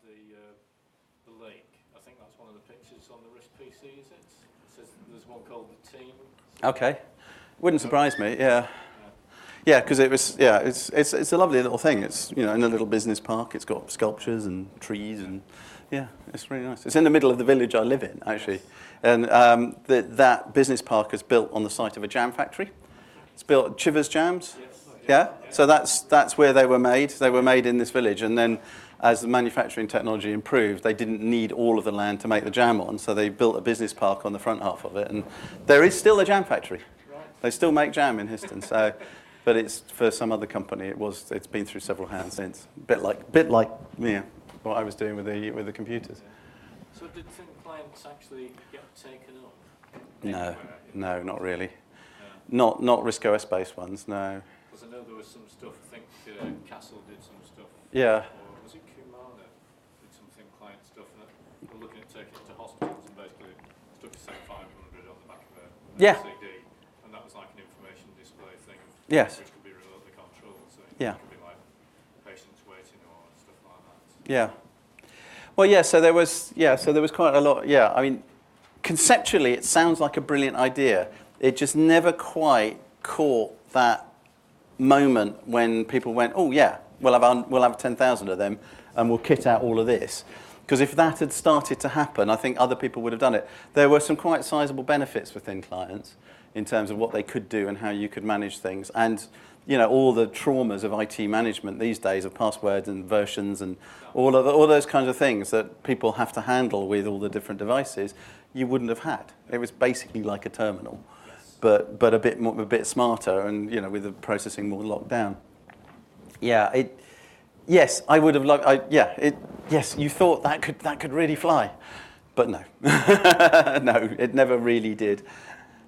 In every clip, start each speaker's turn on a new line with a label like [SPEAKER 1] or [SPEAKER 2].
[SPEAKER 1] the lake. I think that's one of the pictures on the RISC PC, is it? It says there's one called the Team.
[SPEAKER 2] Okay. Wouldn't surprise me, yeah. Yeah, because it's a lovely little thing. It's, in a little business park. It's got sculptures and trees and, yeah, it's really nice. It's in the middle of the village I live in, actually. And that business park is built on the site of a jam factory. It's built Chivers Jams. Yeah? So that's where they were made. They were made in this village. And then as the manufacturing technology improved, they didn't need all of the land to make the jam on. So they built a business park on the front half of it. And there is still a jam factory. They still make jam in Histon. So, but it's for some other company. It's been through several hands since. Bit like what I was doing with the computers.
[SPEAKER 1] So did thin clients actually get taken up?
[SPEAKER 2] No, not really. Not RISC OS based ones. No.
[SPEAKER 1] Because I know there was some stuff. I think Castle did some stuff.
[SPEAKER 2] Yeah.
[SPEAKER 1] Or was it Kumana did some thin client stuff? And we're looking at taking it to hospitals and basically stuck a SEC 500 on the back of a CD, and that was like an information display thing.
[SPEAKER 2] Yes.
[SPEAKER 1] Which could be remotely controlled. So it could be like patients waiting or stuff like that.
[SPEAKER 2] Yeah. Well, so there was quite a lot. Yeah, I mean, conceptually, it sounds like a brilliant idea. It just never quite caught that moment when people went, oh yeah, we'll have 10,000 of them, and we'll kit out all of this. Because if that had started to happen, I think other people would have done it. There were some quite sizable benefits for thin clients in terms of what they could do and how you could manage things, and all the traumas of IT management these days of passwords and versions and all those kinds of things that people have to handle with all the different devices, you wouldn't have had. It was basically like a terminal, but a bit smarter and with the processing more locked down. Yeah, yes, I would have liked. Yes, you thought that could really fly, but no, no, it never really did.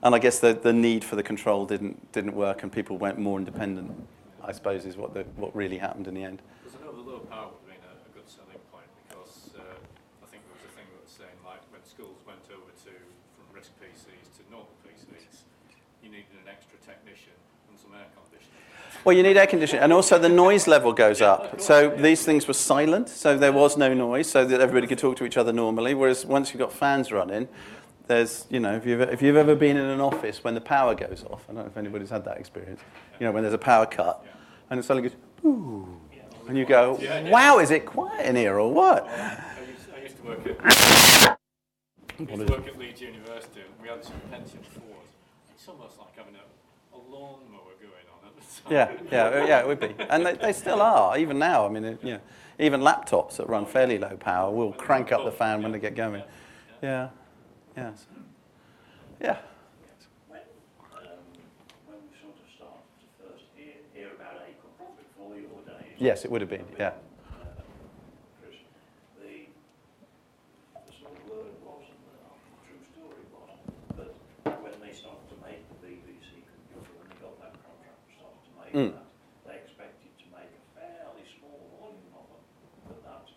[SPEAKER 2] And I guess the need for the control didn't work, and people went more independent, I suppose, is what really happened in the end.
[SPEAKER 1] Because I know the low power would have been a good selling point, because I think there was a thing that was saying, like, when schools went over from RISC PCs to normal PCs, you needed an extra technician and some air conditioning.
[SPEAKER 2] Well, you need air conditioning, and also the noise level goes up. So these things were silent, so there was no noise, so that everybody could talk to each other normally, whereas once you've got fans running, there's, if you've ever been in an office when the power goes off, I don't know if anybody's had that experience, when there's a power cut, and it suddenly goes, ooh, and you go, wow, is it quiet in here or what?
[SPEAKER 1] I used to work at Leeds University, and we had some Pentium 4s. It's almost like having a lawnmower going on at the time.
[SPEAKER 2] Yeah, it would be. And they still are, even now. I mean, even laptops that run fairly low power will crank up the fan when they get going. Yeah. Yes. Yeah.
[SPEAKER 3] When we sort of started to first hear about Acorn, probably before your days.
[SPEAKER 2] Yes, it would have been. Yeah.
[SPEAKER 3] Chris, the sort of word was, and the true story was, that when they started to make the BBC computer, when they got that contract and started to make that, they expected to make a fairly small volume of them, but that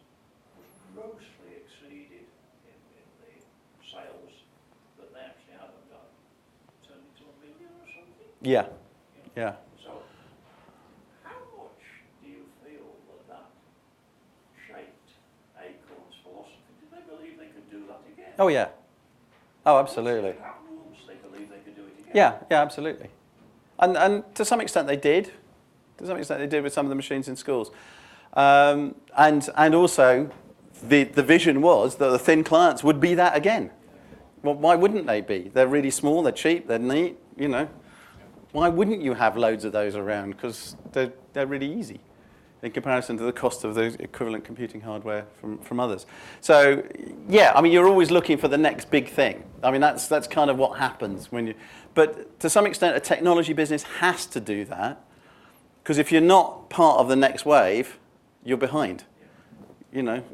[SPEAKER 3] was grossly exceeded in the sales that they actually haven't done, turned into $1 million or something.
[SPEAKER 2] Yeah.
[SPEAKER 3] So, how much do you feel that shaped Acorn's philosophy? Did they believe they could do that again?
[SPEAKER 2] Oh yeah. Oh, absolutely.
[SPEAKER 3] They believe they could do it again.
[SPEAKER 2] Yeah, absolutely. And to some extent they did. To some extent they did with some of the machines in schools. And also the vision was that the thin clients would be that again. Well, why wouldn't they be? They're really small, they're cheap, they're neat, Why wouldn't you have loads of those around? Because they're really easy in comparison to the cost of the equivalent computing hardware from others. So, yeah, I mean, you're always looking for the next big thing. I mean, that's kind of what happens when you... But to some extent, a technology business has to do that, because if you're not part of the next wave, you're behind.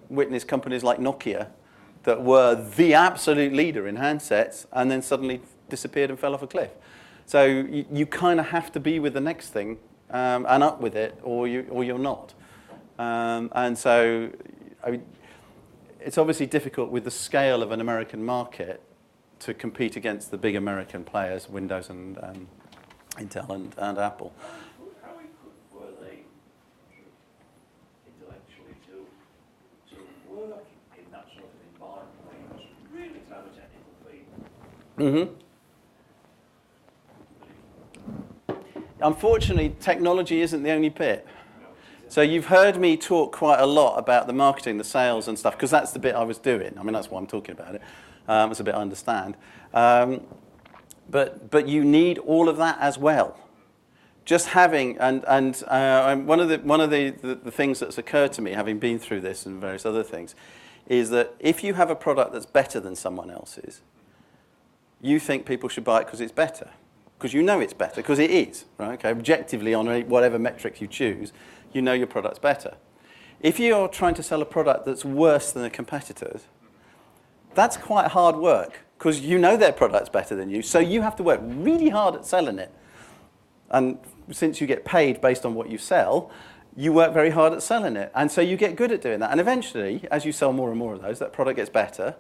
[SPEAKER 2] Witness companies like Nokia that were the absolute leader in handsets and then suddenly disappeared and fell off a cliff. So you kind of have to be with the next thing and up with it, or you're not. And so it's obviously difficult with the scale of an American market to compete against the big American players, Windows and Intel and Apple.
[SPEAKER 3] How were they intellectually to
[SPEAKER 2] Unfortunately, technology isn't the only bit. So you've heard me talk quite a lot about the marketing, the sales and stuff, because that's the bit I was doing. I mean, that's why I'm talking about it. It's a bit I understand. But you need all of that as well. Just having, and one of the things that's occurred to me, having been through this and various other things, is that if you have a product that's better than someone else's, you think people should buy it because it's better. Because you know it's better, because it is. Right? Okay? Objectively, on whatever metric you choose, you know your product's better. If you're trying to sell a product that's worse than a competitor's, that's quite hard work, because you know their product's better than you, so you have to work really hard at selling it. And since you get paid based on what you sell, you work very hard at selling it. And so you get good at doing that. And eventually, as you sell more and more of those, that product gets better.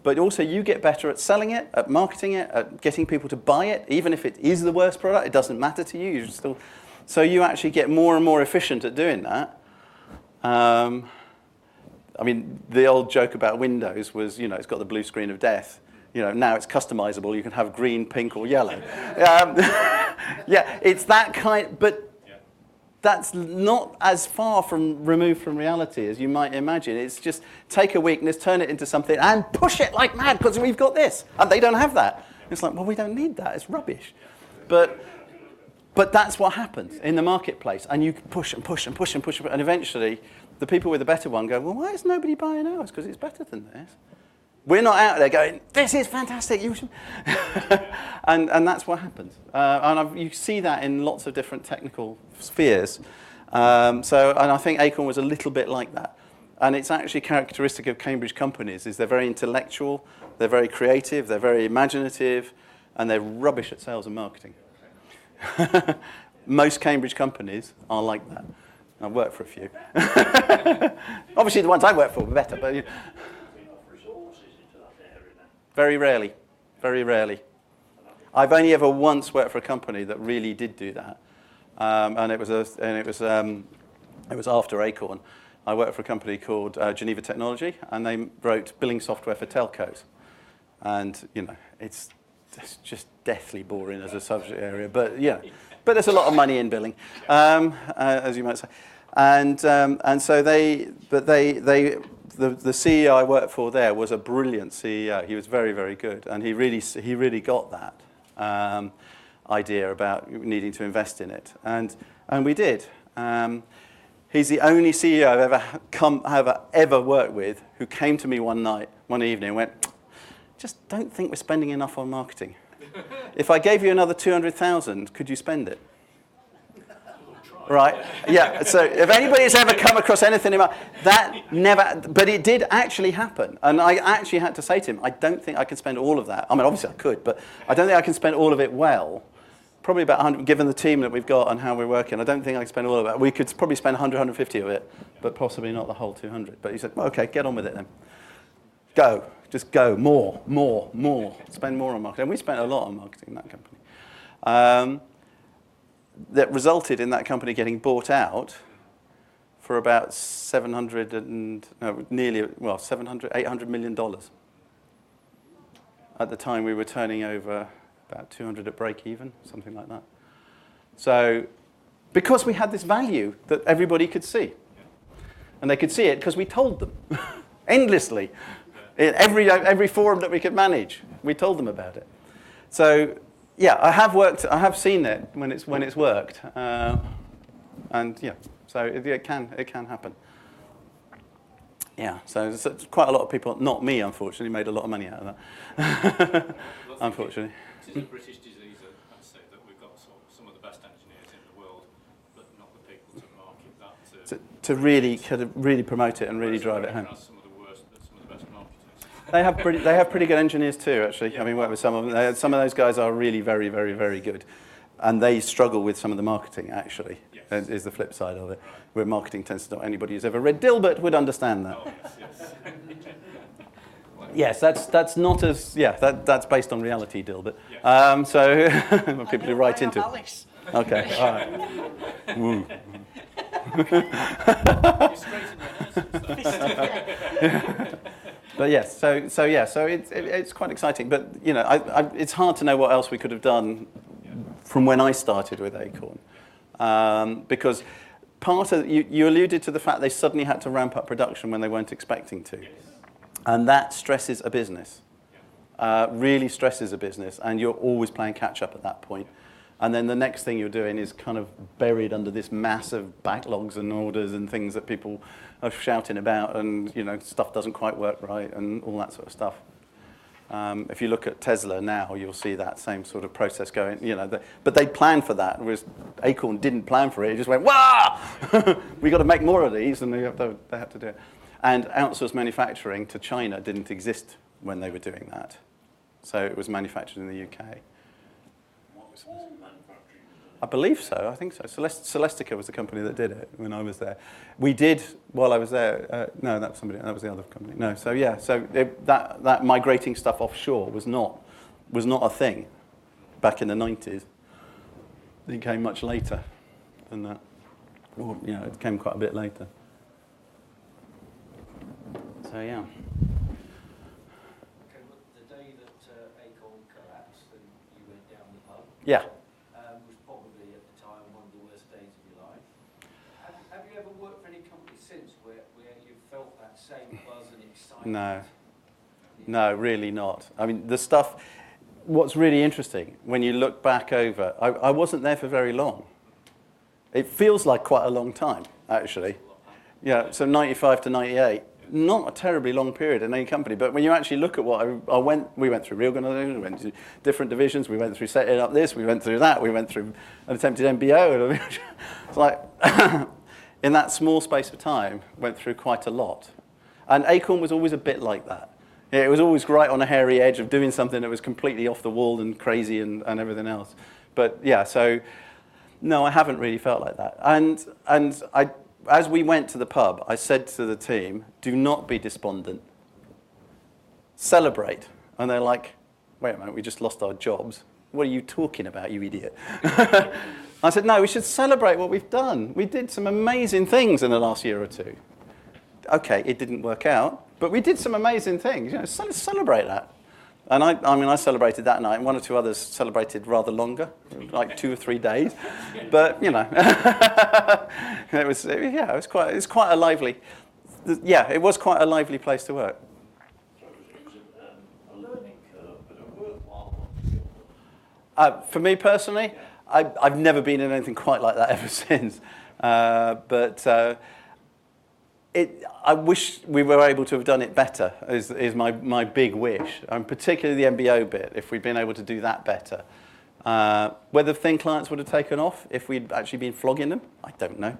[SPEAKER 2] But also you get better at selling it, at marketing it, at getting people to buy it. Even if it is the worst product, it doesn't matter to you. You still, so you actually get more and more efficient at doing that. I mean, the old joke about Windows was, you know, it's got the blue screen of death. You know, now it's customizable. You can have green, pink, or yellow. Yeah, it's that kind, but that's not as far removed from reality as you might imagine. It's just take a weakness, turn it into something, and push it like mad because we've got this, and they don't have that. It's like, well, we don't need that. It's rubbish. But that's what happens in the marketplace, and you push and push and push and push, and eventually the people with the better one go, well, why is nobody buying ours? Because it's better than this. We're not out there going, this is fantastic. You should. and that's what happens. You see that in lots of different technical spheres. And I think Acorn was a little bit like that. And it's actually characteristic of Cambridge companies is they're very intellectual, they're very creative, they're very imaginative, and they're rubbish at sales and marketing. Most Cambridge companies are like that. I've worked for a few. Obviously, the ones I work for were better, but. Very rarely, very rarely. I've only ever once worked for a company that really did do that, and it was after Acorn. I worked for a company called Geneva Technology, and they wrote billing software for telcos, and you know it's just deathly boring as a subject area, but yeah, but there's a lot of money in billing, as you might say, and so The CEO I worked for there was a brilliant CEO. He was very, very good, and he really got that idea about needing to invest in it, and we did. He's the only CEO I've ever worked with who came to me one evening, and went, "Just don't think we're spending enough on marketing. If I gave you another 200,000, could you spend it?" Right? Yeah. So if anybody's ever come across anything about that, never. But it did actually happen, and I actually had to say to him, "I don't think I can spend all of that. I mean, obviously I could, but I don't think I can spend all of it well. Probably about 100, given the team that we've got and how we're working. I don't think I can spend all of it. We could probably spend 100, 150 of it, but possibly not the whole 200." But he said, well, "Okay, get on with it then. Go, just go, more. Spend more on marketing." And we spent a lot on marketing in that company. That resulted in that company getting bought out for about $800 million. At the time, we were turning over about 200 at break even, something like that. So, because we had this value that everybody could see, and they could see it because we told them endlessly in every forum that we could manage. We told them about it. So. Yeah, I have seen it when it's worked, and yeah, so it can happen. Yeah, so quite a lot of people, not me, unfortunately, made a lot of money out of that. Unfortunately.
[SPEAKER 1] It is a British disease, I'd say, that we've got some of the best engineers in the world, but not the people to market that. To
[SPEAKER 2] really promote it and really drive it home.
[SPEAKER 1] Some of the worst, but some of the best marketers.
[SPEAKER 2] They have pretty good engineers too, actually. Yeah. Having worked with some of them, some of those guys are really very, very, very good, and they struggle with some of the marketing. Actually, yes. Is the flip side of it, where marketing tends to not. Anybody who's ever read Dilbert would understand that. Oh, yes. Yes, that's not as that's based on reality, Dilbert. Yes. So people who write into it. Okay, all right. Woo. But yes, so it's quite exciting. But you know, it's hard to know what else we could have done from when I started with Acorn, because part of you alluded to the fact they suddenly had to ramp up production when they weren't expecting to, and that stresses a business. Really stresses a business, and you're always playing catch up at that point. And then the next thing you're doing is kind of buried under this massive backlogs and orders and things that people are shouting about, and you know, stuff doesn't quite work right and all that sort of stuff. If you look at Tesla now, you'll see that same sort of process going. You know, but they planned for that, whereas Acorn didn't plan for it. It just went, "Wah! We got to make more of these," and they had to do it. And outsourced manufacturing to China didn't exist when they were doing that, so it was manufactured in the UK. I believe so. I think so. Celestica was the company that did it when I was there. We did while I was there. No, that was somebody. That was the other company. No. So yeah. So that migrating stuff offshore was not a thing back in the 90s. It came much later than that. Or, you know, it came quite a bit later. So yeah.
[SPEAKER 4] Okay. Well, the day that Acorn collapsed and you went down the pub.
[SPEAKER 2] Yeah.
[SPEAKER 4] Was probably at the time one of the worst days of your life. Have you ever worked for any company since where you felt that same buzz and excitement?
[SPEAKER 2] No, really not. I mean, the stuff. What's really interesting when you look back over, I wasn't there for very long. It feels like quite a long time, actually. Yeah, so 95 to 98. Not a terribly long period in any company, but when you actually look at what we went through reorganization, we went through different divisions, we went through setting up this, we went through that, we went through an attempted MBO. It's like, in that small space of time, went through quite a lot. And Acorn was always a bit like that. It was always right on a hairy edge of doing something that was completely off the wall and crazy and everything else. But yeah, so no, I haven't really felt like that. And as we went to the pub, I said to the team, do not be despondent. Celebrate. And they're like, wait a minute, we just lost our jobs. What are you talking about, you idiot? I said, no, we should celebrate what we've done. We did some amazing things in the last year or two. Okay, it didn't work out, but we did some amazing things. You know, celebrate that. And I celebrated that night, and one or two others celebrated rather longer, like 2 or 3 days. But you know, it was quite a lively. Yeah, it was quite a lively place to work.
[SPEAKER 3] So it was a learning curve, but a worthwhile one.
[SPEAKER 2] For me personally, I've never been in anything quite like that ever since. I wish we were able to have done it better, is my big wish. Particularly the MBO bit, if we'd been able to do that better. Whether thin clients would have taken off if we'd actually been flogging them, I don't know.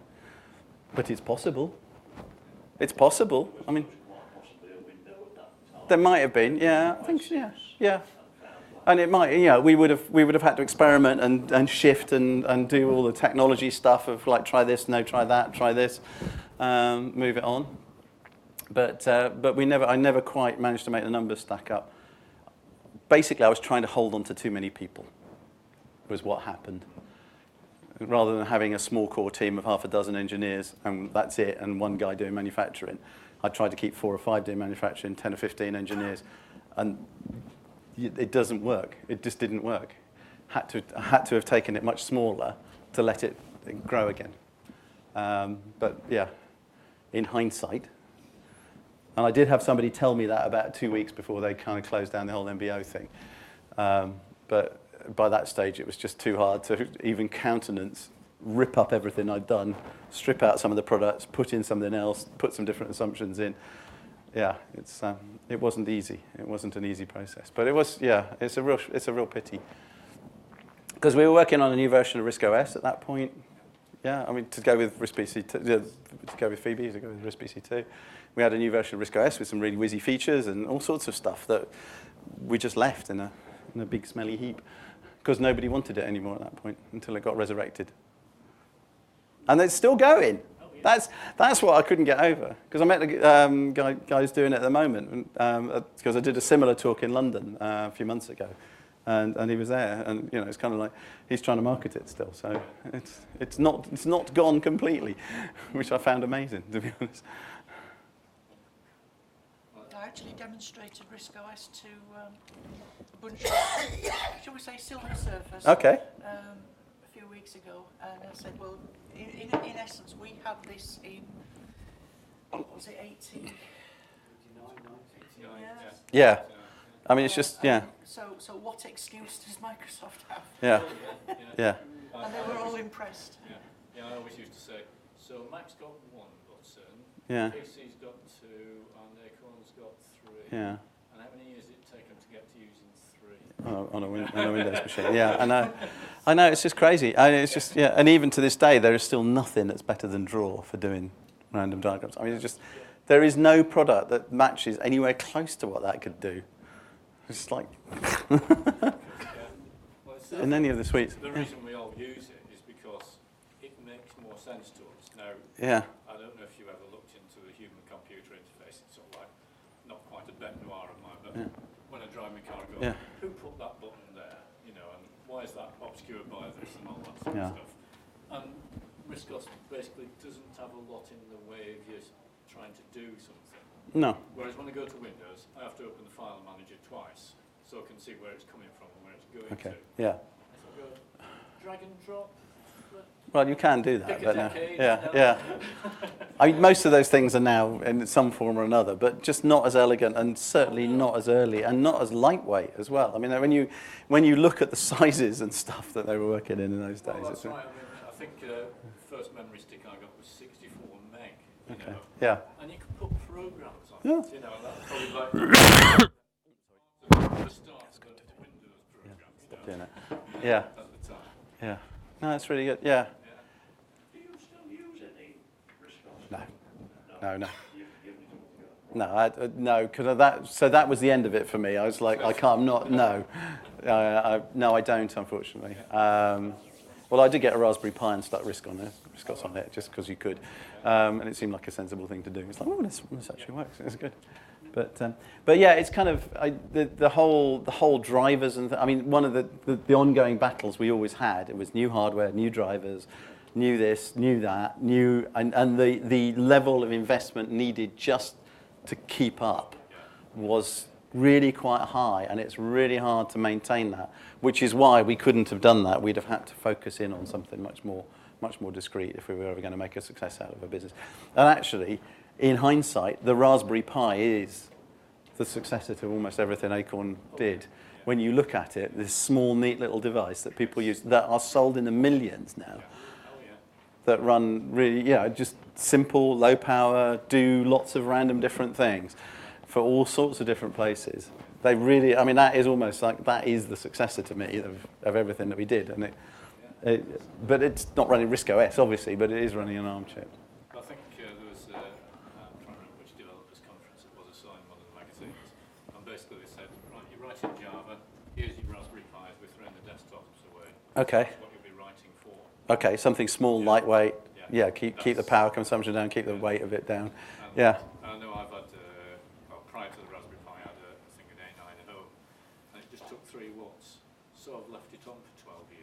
[SPEAKER 2] But it's possible. It's possible. I mean, there might have been, yeah. I think, yeah. And it might, you know, we would have had to experiment and shift and do all the technology stuff of like try this, no, try that, try this. Move it on, but I never quite managed to make the numbers stack up. Basically, I was trying to hold on to too many people, was what happened. Rather than having a small core team of half a dozen engineers and that's it, and one guy doing manufacturing, I tried to keep 4 or 5 doing manufacturing, 10 or 15 engineers, and it doesn't work. It just didn't work. Had to have taken it much smaller to let it grow again. But yeah. In hindsight, and I did have somebody tell me that about 2 weeks before they kind of closed down the whole MBO thing. But by that stage, it was just too hard to even countenance, rip up everything I'd done, strip out some of the products, put in something else, put some different assumptions in. Yeah, it wasn't easy. It wasn't an easy process, but it was. Yeah, it's a real pity because we were working on a new version of RISC OS at that point. Yeah, I mean, to go with RISC-PC, to go with Phoebe, to go with RISC-PC2, we had a new version of RISC OS with some really whizzy features and all sorts of stuff that we just left in a big smelly heap because nobody wanted it anymore at that point until it got resurrected. And it's still going. That's what I couldn't get over because I met the guys doing it at the moment because I did a similar talk in London a few months ago. And he was there, and you know, it's kind of like he's trying to market it still. So it's not gone completely, which I found amazing, to be honest.
[SPEAKER 4] I
[SPEAKER 5] I actually demonstrated RISC OS to a bunch of, shall we say, silver surfers.
[SPEAKER 2] Okay.
[SPEAKER 5] A few weeks ago, and I said, well, in essence, we have this in, what was it, 80?
[SPEAKER 4] 89, 90.
[SPEAKER 2] Yeah. I mean, it's just, yeah.
[SPEAKER 5] So what excuse does Microsoft have?
[SPEAKER 2] Yeah. Yeah.
[SPEAKER 5] And they were all impressed.
[SPEAKER 1] Yeah, I always used to say, so Mac's got 1 button,
[SPEAKER 2] Yeah.
[SPEAKER 1] PC's got 2, and Acorn's got 3.
[SPEAKER 2] Yeah.
[SPEAKER 1] And how many years did it take them to get to using 3?
[SPEAKER 2] On a Windows machine. Yeah, I know. It's just crazy. It's just, yeah. And even to this day, there is still nothing that's better than Draw for doing random diagrams. I mean, it's just, there is no product that matches anywhere close to what that could do. It's like in any of the suites.
[SPEAKER 1] The reason we all use it is because it makes more sense to us. Now,
[SPEAKER 2] Yeah.
[SPEAKER 1] I don't know if you ever looked into the human-computer interface. It's sort of like, not quite a bête noire of mine, but
[SPEAKER 2] Yeah.
[SPEAKER 1] when I drive my car, I go,
[SPEAKER 2] Yeah.
[SPEAKER 1] who put that button there? You know, and why is that obscured by this and all that sort
[SPEAKER 2] Yeah.
[SPEAKER 1] of stuff. And RISC basically doesn't have a lot in the way of you trying to do something.
[SPEAKER 2] No.
[SPEAKER 1] Whereas when I go to Windows, I have to open the file manager twice, so I can see where it's coming from and where it's going
[SPEAKER 2] Okay.
[SPEAKER 1] to.
[SPEAKER 2] Yeah.
[SPEAKER 1] So I go, drag and drop.
[SPEAKER 2] Well, you can do that,
[SPEAKER 1] Pick a
[SPEAKER 2] but no.
[SPEAKER 1] decade,
[SPEAKER 2] Yeah.
[SPEAKER 1] no.
[SPEAKER 2] Yeah. I mean, most of those things are now in some form or another, but just not as elegant and certainly not as early and not as lightweight as well. I mean, when you look at the sizes and stuff that they were working in those days.
[SPEAKER 1] Well, that's
[SPEAKER 2] it's,
[SPEAKER 1] right. I mean, I think first memory stick I got was 64 meg. You
[SPEAKER 2] Okay.
[SPEAKER 1] know,
[SPEAKER 2] Yeah.
[SPEAKER 1] and you could put programs on
[SPEAKER 2] Yeah.
[SPEAKER 1] it. You know, that's probably like the start of the Windows program.
[SPEAKER 2] Doing it. Yeah.
[SPEAKER 1] At the time.
[SPEAKER 2] Yeah. No, that's really good. Yeah.
[SPEAKER 3] Do you still use any RISC?
[SPEAKER 2] No. No.
[SPEAKER 3] You've given it all together.
[SPEAKER 2] No, because that. So that was the end of it for me. I was like, I can't. Not. No. No, I don't. Unfortunately. Well, I did get a Raspberry Pi and stuck RISC on it, just because you could, and it seemed like a sensible thing to do. It's like, oh, this actually works. It's good. But yeah, it's kind of the whole drivers and I mean, one of the ongoing battles we always had. It was new hardware, new drivers, new this, new that, new and the level of investment needed just to keep up was really quite high, and it's really hard to maintain that, which is why we couldn't have done that. We'd have had to focus in on something much more discrete if we were ever going to make a success out of a business. And actually, in hindsight, the Raspberry Pi is the successor to almost everything Acorn did. When you look at it, this small, neat little device that people use, that are sold in the millions now, that run really, just simple, low power, do lots of random different things for all sorts of different places. They really, I mean, that is almost like, that is the successor to me of everything that we did. And but it's not running RISC OS, obviously, but it is running an ARM chip.
[SPEAKER 1] I think there was, I'm trying to remember which developers conference it was, I saw in one of the magazines, and basically they said, right, you write in Java, here's your Raspberry Pis, we're throwing the desktops away.
[SPEAKER 2] Okay.
[SPEAKER 1] That's what you'll be writing for.
[SPEAKER 2] Okay, something small, lightweight.
[SPEAKER 1] Yeah.
[SPEAKER 2] Keep the power consumption down, keep the weight of it down.
[SPEAKER 1] And
[SPEAKER 2] Yeah.
[SPEAKER 1] I know I've had, prior to the Raspberry Pi, I had I think an A9 at home, and it just took 3 watts, so I've left it on for 12 years.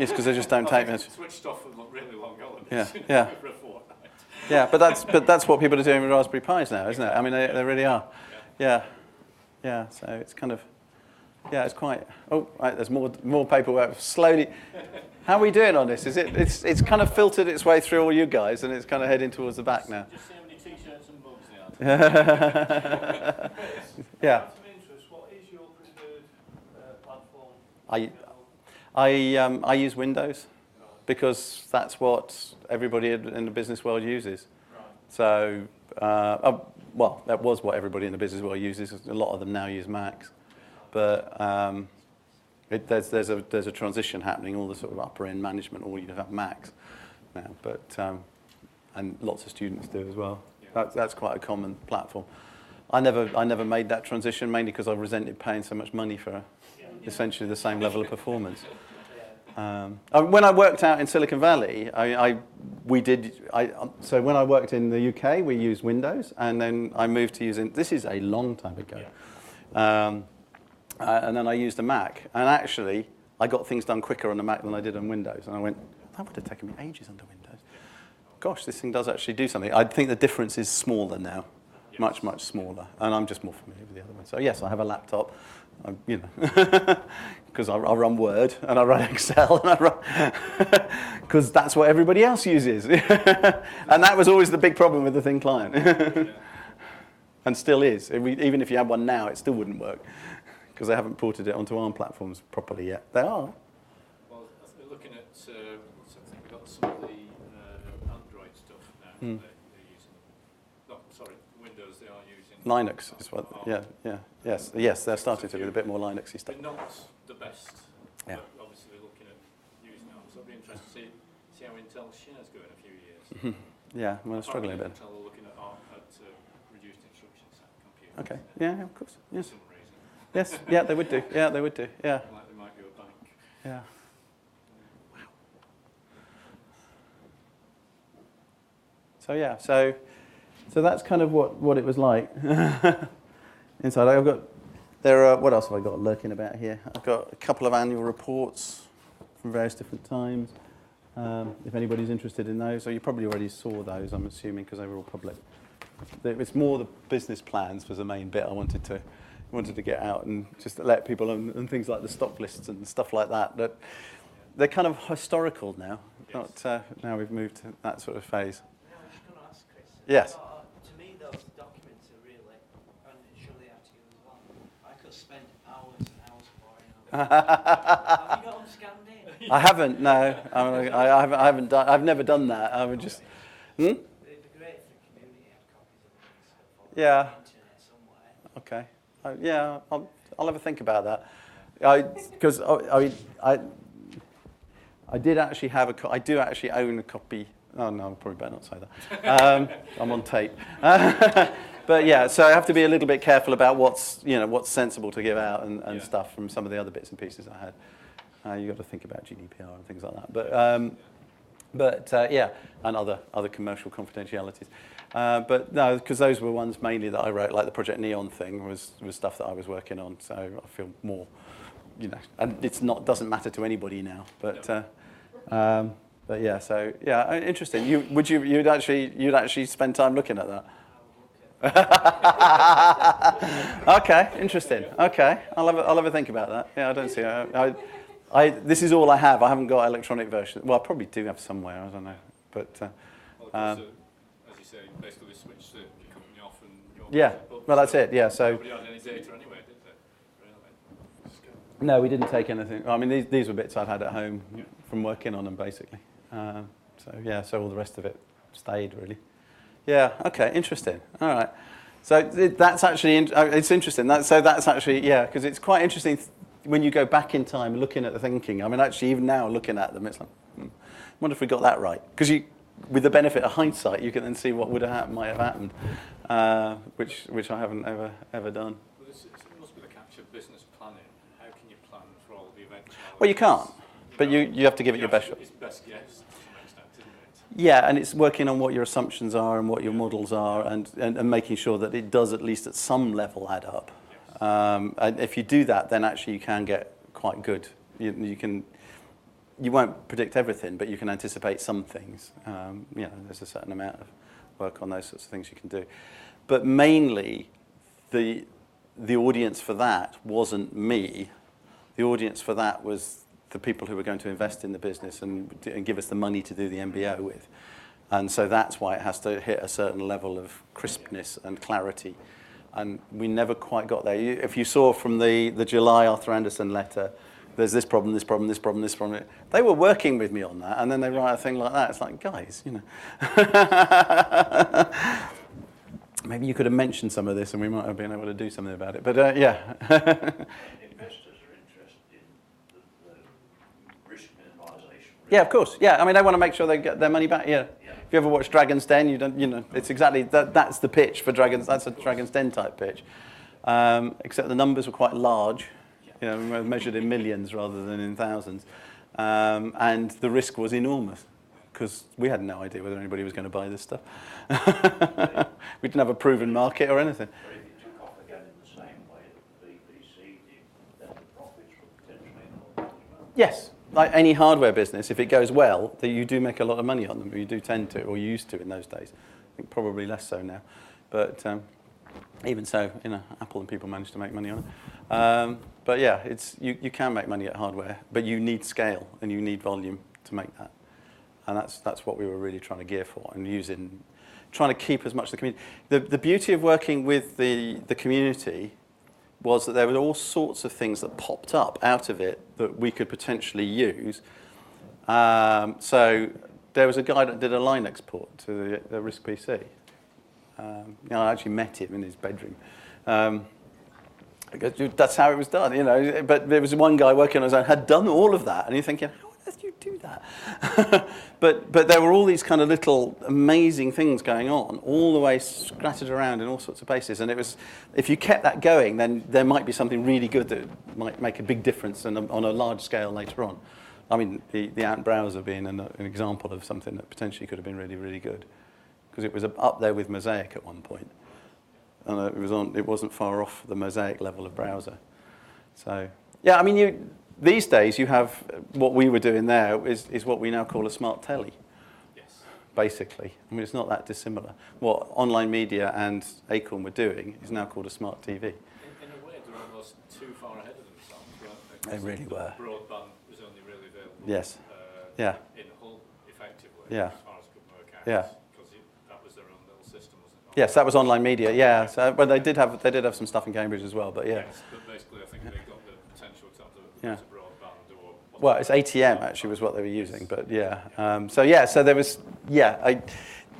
[SPEAKER 2] It's because they just don't take
[SPEAKER 1] I
[SPEAKER 2] much.
[SPEAKER 1] think it switched off for really long holidays.
[SPEAKER 2] Yeah.
[SPEAKER 1] For a fortnight.
[SPEAKER 2] Yeah, but that's what people are doing with Raspberry Pis now, isn't it? I mean, they really are. Yeah. Yeah. So it's kind of, it's quite. Oh, right. There's more paperwork slowly. How are we doing on this? It's kind of filtered its way through all you guys, and it's kind of heading towards the back now.
[SPEAKER 1] Just see how many t-shirts and mugs they had.
[SPEAKER 2] Yeah.
[SPEAKER 6] Out of interest, what is your preferred platform?
[SPEAKER 2] I use Windows because that's what everybody in the business world uses.
[SPEAKER 6] Right.
[SPEAKER 2] So, well, that was what everybody in the business world uses. A lot of them now use Macs, but there's a transition happening. All the sort of upper end management all you have Macs now, but and lots of students do as well. That's quite a common platform. I never made that transition, mainly because I resented paying so much money for essentially the same level of performance. When I worked out in Silicon Valley, so when I worked in the UK, we used Windows, and then I moved to using, this is a long time ago, and then I used a Mac, and actually I got things done quicker on the Mac than I did on Windows, and I went, that would have taken me ages under Windows. Gosh, this thing does actually do something. I think the difference is smaller now. much smaller, and I'm just more familiar with the other one. So yes, I have a laptop, because I run Word and I run Excel and I run because that's what everybody else uses, and that was always the big problem with the thin client, and still is. Even if you had one now, it still wouldn't work because they haven't ported it onto ARM platforms properly yet. They are.
[SPEAKER 1] Well, looking at, I think we've got some of the Android stuff now. They're using. No, sorry, Windows. They are using
[SPEAKER 2] Linux is what. Yes. They're starting to do a bit more Linuxy stuff.
[SPEAKER 1] They're not the best.
[SPEAKER 2] Yeah.
[SPEAKER 1] But obviously, we're looking at using ARM. So it'll be interesting to see how Intel's shares go in a few years.
[SPEAKER 2] Yeah, we're struggling a bit.
[SPEAKER 1] Intel are looking at reduced instruction set computers.
[SPEAKER 2] Okay. Yeah, of course.
[SPEAKER 1] For
[SPEAKER 2] Yes.
[SPEAKER 1] some reason.
[SPEAKER 2] Yes. Yeah, they would do. Yeah, they would do. Yeah.
[SPEAKER 1] Like they might go bank.
[SPEAKER 2] Yeah. So yeah, so that's kind of what it was like inside. What else have I got lurking about here? I've got a couple of annual reports from various different times. If anybody's interested in those, so you probably already saw those, I'm assuming, because they were all public. It's more the business plans was the main bit I wanted to get out and just to let people and things like the stock lists and stuff like that. That they're kind of historical now.
[SPEAKER 1] Yes.
[SPEAKER 2] Not now we've moved to that sort of phase.
[SPEAKER 7] Yeah, I was just going to ask Chris.
[SPEAKER 2] Yes.
[SPEAKER 7] To me, those documents are really, and surely out to you as well. I could spend hours and hours pouring over. Have you got them scanned in?
[SPEAKER 2] I haven't. No, I haven't done. I've never done that. I would just.
[SPEAKER 7] It'd be great if the community had copies of this stuff on
[SPEAKER 2] Yeah.
[SPEAKER 7] the internet somewhere.
[SPEAKER 2] Okay. Yeah, I'll have a think about that. Because I did actually have I do actually own a copy. Oh no, I probably better not say that. I'm on tape. But yeah, so I have to be a little bit careful about what's sensible to give out and stuff from some of the other bits and pieces I had. You got to think about GDPR and things like that. But yeah, and other commercial confidentialities. But no, because those were ones mainly that I wrote, like the Project Neon thing was stuff that I was working on. So I feel more, and doesn't matter to anybody now. But yeah, so yeah, interesting. You'd actually spend time looking at that. Okay, interesting. Okay, I'll have a think about that. Yeah, I don't see. This is all I have. I haven't got electronic version. Well, I probably do have somewhere. I don't know, but.
[SPEAKER 1] As you say, basically switch the company off and.
[SPEAKER 2] Yeah. Well, that's it. Yeah. So.
[SPEAKER 1] Nobody had any data anyway, did they? Really?
[SPEAKER 2] No, we didn't take anything. I mean, these were bits I'd had at home from working on them, basically. So yeah, so all the rest of it stayed really. Yeah. Okay. Interesting. All right. So that's actually it's interesting. That's actually because it's quite interesting when you go back in time looking at the thinking. I mean, actually, even now looking at them, it's like, I wonder if we got that right. Because with the benefit of hindsight, you can then see what would have might have happened, which I haven't ever done.
[SPEAKER 1] Well, it must be the catch of business planning. How can you plan for all the eventualities?
[SPEAKER 2] Well, you can't, but you have to give it your best shot.
[SPEAKER 1] It's best guess to some extent, isn't it?
[SPEAKER 2] Yeah, and it's working on what your assumptions are and what your models are, and making sure that it does at least at some level add up.
[SPEAKER 1] Yes.
[SPEAKER 2] And if you do that, then actually you can get quite good. You won't predict everything, but you can anticipate some things. There's a certain amount of work on those sorts of things you can do. But mainly, the audience for that wasn't me. The audience for that was the people who were going to invest in the business and give us the money to do the MBO with. And so that's why it has to hit a certain level of crispness and clarity. And we never quite got there. If you saw from the July Arthur Anderson letter, there's this problem, this problem, this problem, this problem. They were working with me on that, and then they write a thing like that. It's like, guys, maybe you could have mentioned some of this, and we might have been able to do something about it. But yeah.
[SPEAKER 3] Investors are interested in the risk minimisation.
[SPEAKER 2] Yeah, of course. Yeah, I mean, they want to make sure they get their money back. Yeah. If you ever watch Dragon's Den, it's exactly that's the pitch for Dragons. That's a Dragon's Den type pitch, except the numbers were quite large. Measured in millions rather than in thousands, and the risk was enormous because we had no idea whether anybody was going to buy this stuff. We didn't have a proven market or anything.
[SPEAKER 3] But if it took off again in the same way that the BBC did, then the profits were potentially enormous as well.
[SPEAKER 2] Yes, like any hardware business, if it goes well, you do make a lot of money on them. You do tend to, or you used to in those days. I think probably less so now. But Even so, Apple and people manage to make money on it. But yeah, you can make money at hardware, but you need scale and you need volume to make that. And that's what we were really trying to gear for, and trying to keep as much of the community. The beauty of working with the community was that there were all sorts of things that popped up out of it that we could potentially use. So there was a guy that did a line export to the RISC PC. I actually met him in his bedroom. That's how it was done, But there was one guy working on his own, had done all of that, and you're thinking, how on earth do you do that? but there were all these kind of little amazing things going on, all the way scattered around in all sorts of places. And it was, if you kept that going, then there might be something really good that might make a big difference on a large scale later on. I mean, the Ant browser being an example of something that potentially could have been really, really good, because it was up there with Mosaic at one point. And it wasn't far off the Mosaic level of browser. So, yeah, I mean, these days you have what we were doing there is what we now call a smart telly.
[SPEAKER 1] Yes.
[SPEAKER 2] Basically. I mean, it's not that dissimilar. What online media and Acorn were doing is now called a smart TV.
[SPEAKER 1] In a way, they're almost too far ahead of themselves, weren't they?
[SPEAKER 2] They really were.
[SPEAKER 1] Broadband was only really available
[SPEAKER 2] Yes. Yeah.
[SPEAKER 1] in Hull, effectively,
[SPEAKER 2] Yeah.
[SPEAKER 1] as far as could work out.
[SPEAKER 2] Yeah.
[SPEAKER 1] Because that was their own little system, wasn't it?
[SPEAKER 2] Yes, that was online media. Yeah. So, but they did have some stuff in Cambridge as well. But yeah.
[SPEAKER 1] Yes, but basically, I think they got the potential to have
[SPEAKER 2] Yeah.
[SPEAKER 1] to broadband or.
[SPEAKER 2] Well, it's ATM actually was what they were using, but yeah. So there was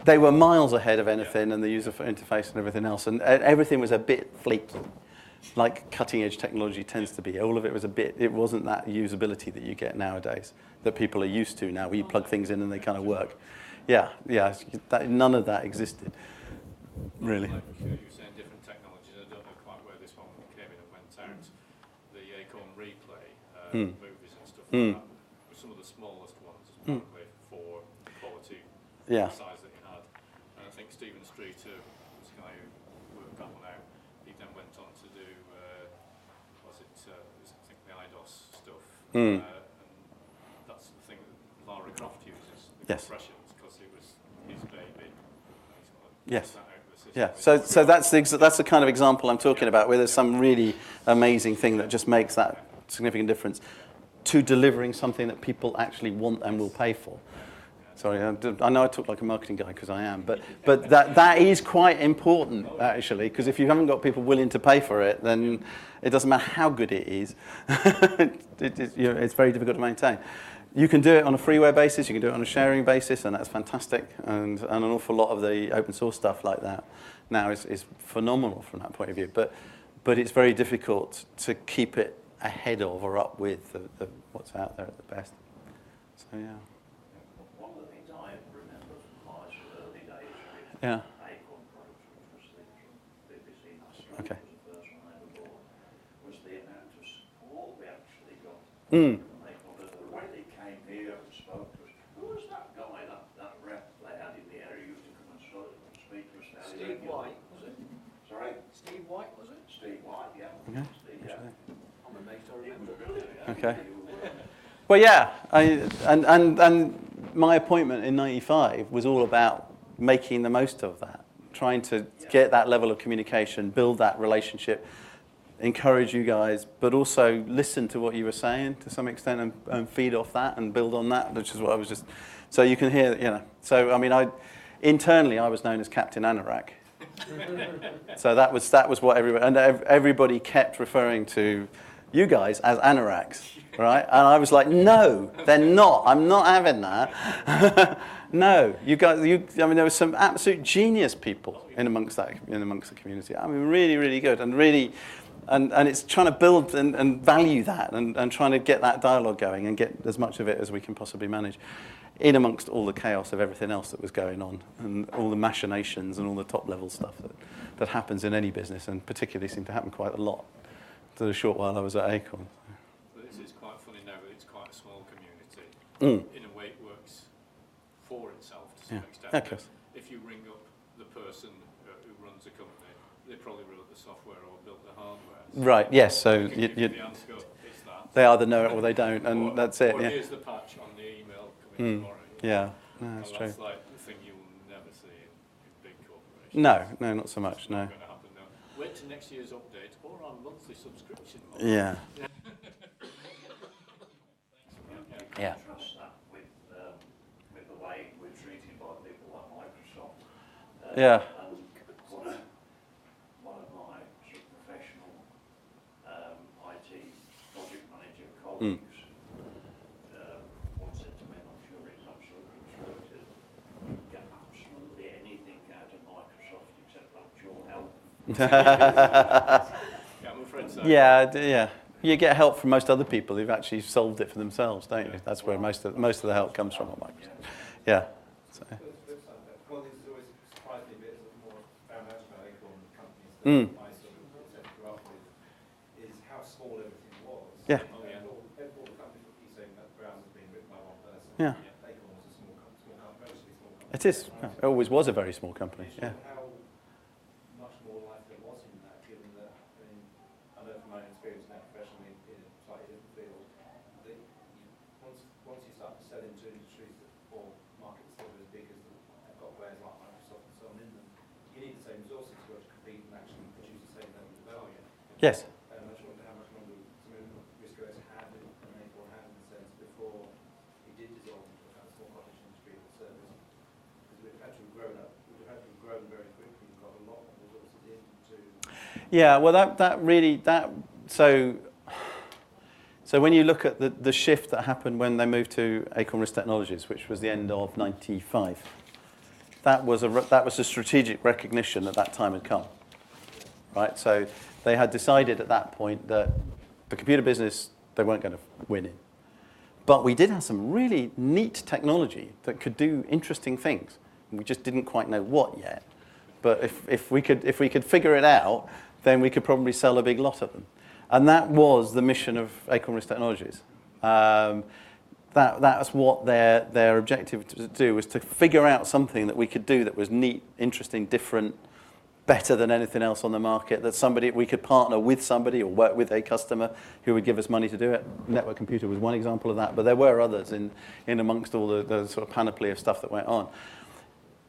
[SPEAKER 2] they were miles ahead of anything, and the user interface and everything else, and everything was a bit flaky, like cutting edge technology tends to be. All of it was it wasn't that usability that you get nowadays that people are used to now, where you plug things in and they kind of work. Yeah, none of that existed, really.
[SPEAKER 1] Like you were saying, different technologies. I don't know quite where this one came in and went out. The Acorn replay movies and stuff like that were some of the smallest ones, apparently, for the quality size that you had. And I think Stephen Streeter was the guy who worked that one out. He then went on to do, I think the IDOS stuff. And that's the thing that Lara Croft uses, the compressions, because it was his baby.
[SPEAKER 2] Yes. Yeah. So that's the kind of example I'm talking about, where there's some really amazing thing that just makes that significant difference to delivering something that people actually want and will pay for. Sorry, I know I talk like a marketing guy because I am, but that is quite important actually, because if you haven't got people willing to pay for it, then it doesn't matter how good it is. It's very difficult to maintain. You can do it on a freeware basis, you can do it on a sharing basis, and that's fantastic. And an awful lot of the open source stuff like that now is phenomenal from that point of view. But it's very difficult to keep it ahead of or up with what's out there at the best. So yeah.
[SPEAKER 3] One of the things I remember from my early days with Acorn products, which was the BBC National,
[SPEAKER 2] Okay.
[SPEAKER 3] was the first one I ever bought, was the amount of support we actually got.
[SPEAKER 2] Mm.
[SPEAKER 3] When they came here and spoke to us, who was that guy, that rep they had in the area who used to come and speak to us now?
[SPEAKER 4] Steve White, was it?
[SPEAKER 3] Sorry?
[SPEAKER 4] Steve White, was it?
[SPEAKER 3] Steve White, yeah.
[SPEAKER 2] Okay.
[SPEAKER 3] Steve, yeah.
[SPEAKER 4] I'm amazed I
[SPEAKER 3] It was
[SPEAKER 4] remember.
[SPEAKER 3] brilliant. Yeah.
[SPEAKER 2] Okay. Well, yeah, and my appointment in '95 was all about making the most of that, trying to get that level of communication, build that relationship, encourage you guys, but also listen to what you were saying to some extent and feed off that and build on that, which is what I was just. So you can hear, So I mean, internally I was known as Captain Anorak. So that was what everybody kept referring to you guys as anoraks, right? And I was like, no, they're not. I'm not having that. No, you guys. I mean, there were some absolute genius people in amongst the community. I mean, really, really good, and really, and it's trying to build and value that, and trying to get that dialogue going and get as much of it as we can possibly manage, in amongst all the chaos of everything else that was going on, and all the machinations and all the top level stuff that happens in any business, and particularly seemed to happen quite a lot. For the short while I was at Acorn.
[SPEAKER 1] But this is quite funny now that it's quite a small community. In a way, it works for itself to some extent.
[SPEAKER 2] Yeah, of course.
[SPEAKER 1] If you ring up the person who runs a company, they probably wrote the software or built the hardware. So
[SPEAKER 2] Right. Yes. So
[SPEAKER 1] you can give the answer, it's that.
[SPEAKER 2] they either know it or they don't, and that's it.
[SPEAKER 1] Or
[SPEAKER 2] Yeah.
[SPEAKER 1] here's the patch on the email coming tomorrow.
[SPEAKER 2] Yeah. No, that's
[SPEAKER 1] And
[SPEAKER 2] true.
[SPEAKER 1] that's like the thing you'll never see in big corporations.
[SPEAKER 2] No, not so much. No.
[SPEAKER 1] It's not going to happen, no. Wait till next year's update or on monthly subscription model.
[SPEAKER 2] Yeah. Yeah.
[SPEAKER 3] Contrast that with the way we're treated by people like Microsoft.
[SPEAKER 2] Yeah.
[SPEAKER 3] And one of my sort of professional IT project manager colleagues once said to me, and I'm sure it's absolutely true, he said, "You get absolutely anything out of Microsoft except actual help."
[SPEAKER 1] Yeah, I'm afraid so.
[SPEAKER 2] Yeah. You get help from most other people who've actually solved it for themselves, don't you? That's where most of the help comes from at Microsoft. Yeah. So.
[SPEAKER 6] One of the things that always surprised me a bit as I've more found out about Acorn companies
[SPEAKER 2] Mm.
[SPEAKER 6] that I sort of set grew up with is how small everything was.
[SPEAKER 2] Yeah.
[SPEAKER 6] Oh, yeah. All the companies that keep saying that browser's being written by one person.
[SPEAKER 2] Yeah.
[SPEAKER 6] Acorn was a small company, relatively small company.
[SPEAKER 2] It is. It always was a very small company. Yeah.
[SPEAKER 6] How much more life there was in that, given that, I mean, I know from my own experience now professionally in a slightly different field, that once you start to sell into industries or markets that are as big as have got players like Microsoft and so on in them, you need the same resources to be able to compete and actually produce the same level of value.
[SPEAKER 2] Yes.
[SPEAKER 6] And I just wonder how much longer some of RISC had and Acorn had in the sense before it did dissolve into a kind of small cottage industry of service. Because we've had to have grown up, we've had to have grown very quickly and got a lot more resources into.
[SPEAKER 2] Yeah. Well, so when you look at the shift that happened when they moved to Acorn RISC Technologies, which was the end of '95, that was a strategic recognition that time had come, right? So they had decided at that point that the computer business they weren't going to win in, but we did have some really neat technology that could do interesting things. We just didn't quite know what yet, but if we could figure it out, then we could probably sell a big lot of them. And that was the mission of Acorn RISC Technologies. That's what their objective to do, was to figure out something that we could do that was neat, interesting, different, better than anything else on the market, that we could partner with somebody or work with a customer who would give us money to do it. Network computer was one example of that, but there were others in amongst all the sort of panoply of stuff that went on.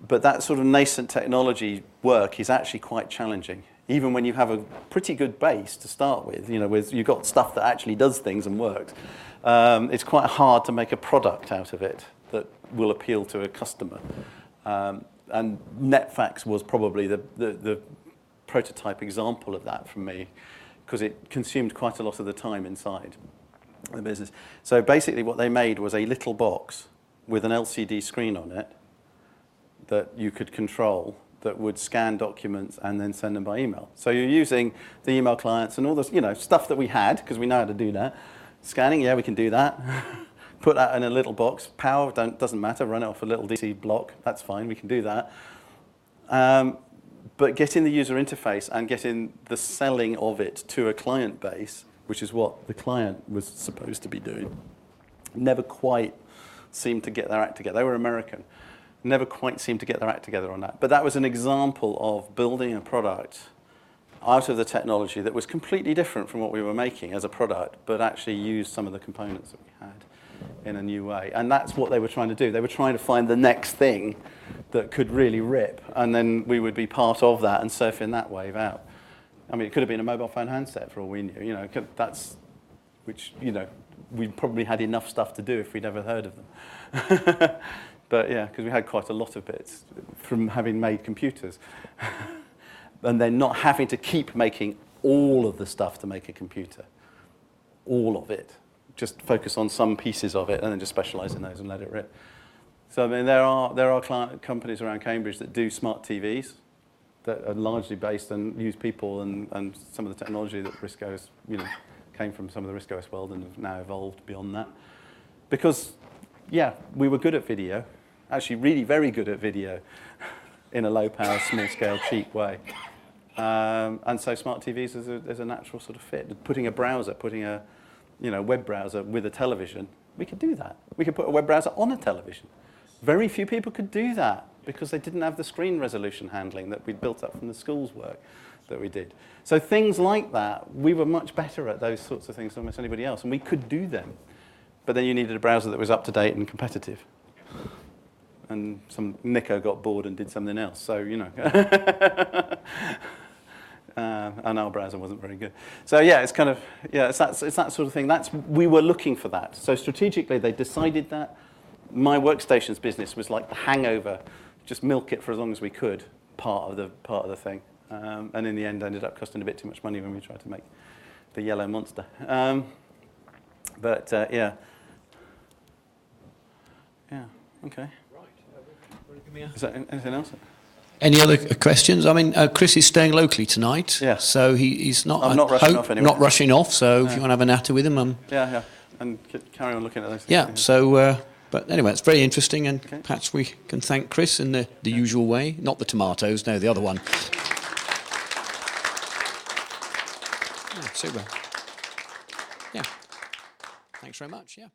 [SPEAKER 2] But that sort of nascent technology work is actually quite challenging. Even when you have a pretty good base to start with, you've got stuff that actually does things and works, it's quite hard to make a product out of it that will appeal to a customer. And NetFax was probably the prototype example of that for me, because it consumed quite a lot of the time inside the business. So basically what they made was a little box with an LCD screen on it that you could control, that would scan documents and then send them by email. So you're using the email clients and all this, stuff that we had, because we know how to do that. Scanning, yeah, we can do that. Put that in a little box. Power, doesn't matter, run it off a little DC block, that's fine, we can do that. But getting the user interface and getting the selling of it to a client base, which is what the client was supposed to be doing, never quite seemed to get their act together. They were American. Never quite seemed to get their act together on that. But that was an example of building a product out of the technology that was completely different from what we were making as a product, but actually used some of the components that we had in a new way. And that's what they were trying to do. They were trying to find the next thing that could really rip, and then we would be part of that and surfing that wave out. I mean, it could have been a mobile phone handset for all we knew. We probably had enough stuff to do if we'd ever heard of them. But yeah, because we had quite a lot of bits from having made computers. And then not having to keep making all of the stuff to make a computer. All of it. Just focus on some pieces of it and then just specialize in those and let it rip. So I mean, there are companies around Cambridge that do smart TVs that are largely based and use people and some of the technology that RISC OS, came from some of the RISC OS world and have now evolved beyond that. Because, yeah, we were good at video. Actually really very good at video in a low power, small scale, cheap way. And so smart TVs is a natural sort of fit. Putting a web browser with a television, we could do that. We could put a web browser on a television. Very few people could do that because they didn't have the screen resolution handling that we'd built up from the school's work that we did. So things like that, we were much better at those sorts of things than almost anybody else, and we could do them. But then you needed a browser that was up to date and competitive. And some Nico got bored and did something else. So, and our browser wasn't very good. So yeah, it's kind of, yeah, it's that sort of thing. We were looking for that. So strategically, they decided that. My workstations business was like the hangover, just milk it for as long as we could, part of the thing. And in the end, ended up costing a bit too much money when we tried to make the yellow monster. Yeah. Yeah, okay. Is that anything else?
[SPEAKER 8] Any other questions? I mean, Chris is staying locally tonight,
[SPEAKER 2] Yeah.
[SPEAKER 8] so he's not.
[SPEAKER 2] I'm not rushing off anyway.
[SPEAKER 8] Not rushing off. So if you want to have a natter with him,
[SPEAKER 2] Yeah, and carry on looking at those things.
[SPEAKER 8] yeah. So, but anyway, it's very interesting, and
[SPEAKER 2] Okay.
[SPEAKER 8] perhaps we can thank Chris in the usual way. Not the tomatoes, no, the other one. Yeah, super. Yeah. Thanks very much. Yeah.